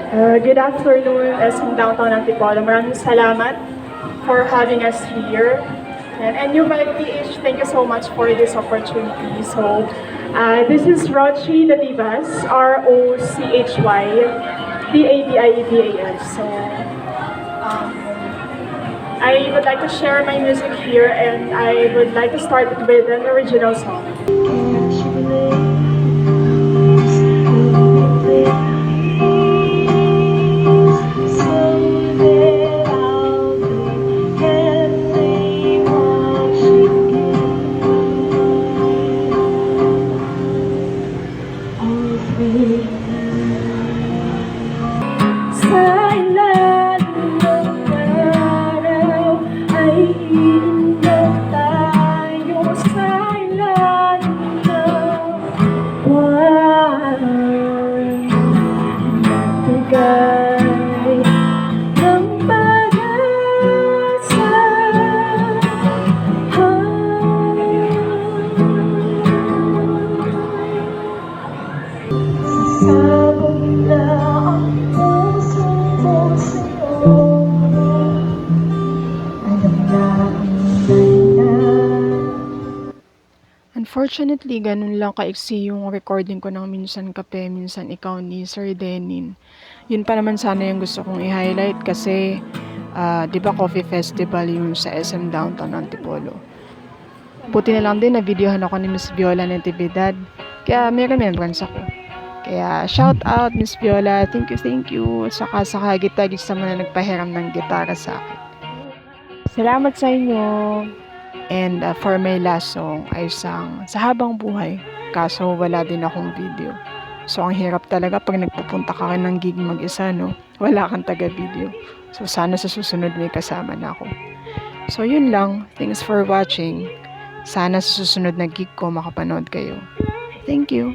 Good afternoon, SM Downtown Antipolo. Maraming salamat for having us here. And Vibe PH, thank you so much for this opportunity. So, this is Rochi the Divas, Rochy Dabiebas. So, I would like to share my music here, and I would like to start with an original song. Sa ilalim ng araw ay iingat tayo sa ilalim ng buwan. Nagbigay ng pag-asa. Sasabog na ang puso ko sa'yo. Alam na ang dahilan. Unfortunately, ganun lang kaiksi yung recording ko ng Minsan Kape, Minsan Ikaw ni Sir Denin. Yun pa naman sana yung gusto kong i-highlight kasi di ba Coffee Festival yung sa SM Downtown Antipolo. Buti na lang din na videohan ako ni Miss Viola Natividad. Kaya may remembrance ako. Kaya shout out Miss Viola, thank you. At saka sa kagitagista mo na nagpahiram ng gitara sa akin. Salamat sa inyo. And for my last song ay sang Sa Habang Buhay. Kaso wala din akong video. So ang hirap talaga pag nagpupunta ka ng gig mag-isa, no? Wala kang taga-video. So sana sa susunod may kasama na ako. So yun lang. Thanks for watching. Sana sa susunod na gig ko makapanood kayo. Thank you.